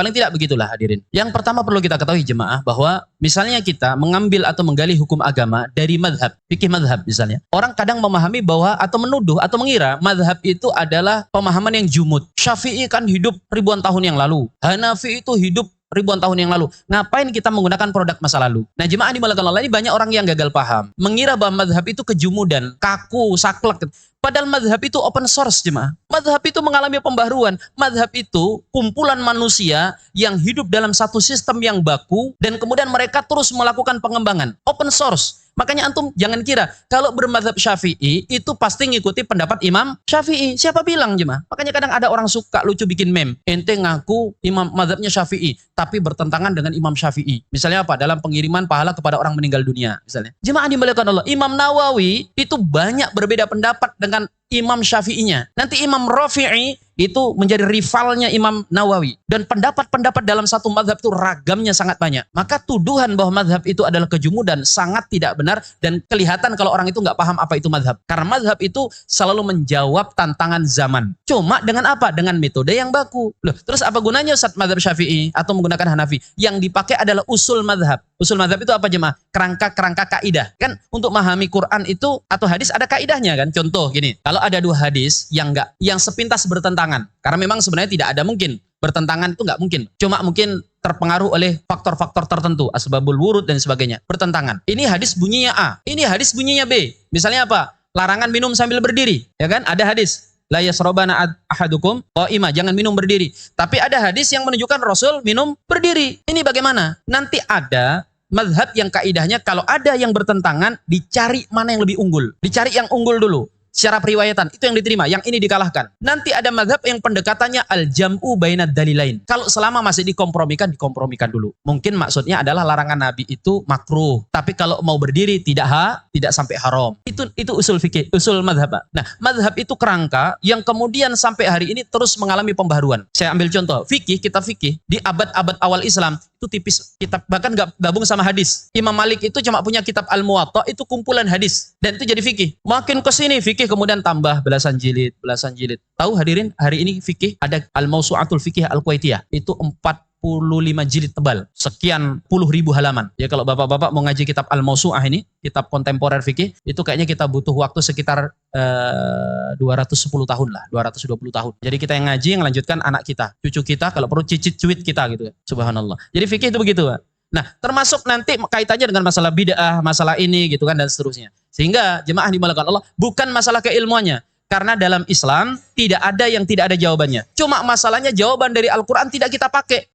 Paling tidak begitulah hadirin. Yang pertama perlu kita ketahui jemaah bahwa misalnya kita mengambil atau menggali hukum agama dari madhab, fikih madhab misalnya. Orang kadang memahami bahwa atau menuduh atau mengira madhab itu adalah pemahaman yang jumud. Syafi'i kan hidup ribuan tahun yang lalu. Hanafi itu hidup ribuan tahun yang lalu. Ngapain kita menggunakan produk masa lalu? Nah, jemaah dimulakan Allah, ini banyak orang yang gagal paham. Mengira bahwa madhab itu kejumudan, kaku, saklek. Padahal madhab itu open source, jemaah. Madhab itu mengalami pembaruan. Madhab itu kumpulan manusia yang hidup dalam satu sistem yang baku dan kemudian mereka terus melakukan pengembangan. Open source. Makanya antum jangan kira kalau bermadhab Syafi'i itu pasti ngikuti pendapat Imam Syafi'i. Siapa bilang jemaah? Makanya kadang ada orang suka lucu bikin meme. Ente ngaku imam madhabnya Syafi'i tapi bertentangan dengan Imam Syafi'i. Misalnya apa? Dalam pengiriman pahala kepada orang meninggal dunia misalnya. Jemaah dimuliakan Allah, Imam Nawawi itu banyak berbeda pendapat dengan Imam Syafi'inya. Nanti Imam Rafi'i itu menjadi rivalnya Imam Nawawi. Dan pendapat-pendapat dalam satu madhab itu ragamnya sangat banyak. Maka tuduhan bahwa madhab itu adalah kejumudan sangat tidak benar dan kelihatan kalau orang itu nggak paham apa itu madhab. Karena madhab itu selalu menjawab tantangan zaman. Cuma dengan apa? Dengan metode yang baku. Loh, terus apa gunanya Ustaz madhab Syafi'i atau menggunakan Hanafi? Yang dipakai adalah usul madhab. Usul madhab itu apa jemaah? Kerangka-kerangka kaidah. Kan untuk memahami Quran itu atau hadis ada kaidahnya kan? Contoh gini, kalau ada dua hadis yang sepintas bertentangan, karena memang sebenarnya tidak ada mungkin bertentangan itu nggak mungkin, cuma mungkin terpengaruh oleh faktor-faktor tertentu, asbabul wurud dan sebagainya, bertentangan. Ini hadis bunyinya A, ini hadis bunyinya B. Misalnya apa? Larangan minum sambil berdiri, ya kan? Ada hadis la yasrabana ahadukum qa'ima, jangan minum berdiri. Tapi ada hadis yang menunjukkan Rasul minum berdiri. Ini bagaimana? Nanti ada mazhab yang kaidahnya kalau ada yang bertentangan dicari mana yang lebih unggul, dicari yang unggul dulu. Secara periwayatan itu yang diterima, yang ini dikalahkan. Nanti ada mazhab yang pendekatannya al-jam'u bainad dalilain. Kalau selama masih dikompromikan dulu. Mungkin maksudnya adalah larangan Nabi itu makruh, tapi kalau mau berdiri tidak sampai haram. Itu usul fikih, usul mazhab. Nah, mazhab itu kerangka yang kemudian sampai hari ini terus mengalami pembaharuan. Saya ambil contoh, kitab fikih di abad-abad awal Islam itu tipis, kitab bahkan nggak gabung sama hadis. Imam Malik itu cuma punya kitab Al-Muwatta, itu kumpulan hadis dan itu jadi fikih. Makin kesini fikih kemudian tambah belasan jilid. Tahu hadirin, hari ini fikih ada Al-Mawsu'atul Fikih Al-Kuwaitiyah, itu 45 jilid tebal, sekian puluh ribu halaman. Ya kalau bapak-bapak mau ngaji kitab Al-Mawsu'ah ini, kitab kontemporer fikih, itu kayaknya kita butuh waktu sekitar 210 tahun lah, 220 tahun. Jadi kita yang ngaji, yang lanjutkan anak kita, cucu kita, kalau perlu cicit cuit kita gitu. Subhanallah. Jadi fikih itu begitu, Pak. Nah, termasuk nanti kaitannya dengan masalah bid'ah, masalah ini gitu kan dan seterusnya. Sehingga jemaah dimuliakan Allah, bukan masalah keilmuannya. Karena dalam Islam tidak ada yang tidak ada jawabannya. Cuma masalahnya jawaban dari Al-Quran tidak kita pakai.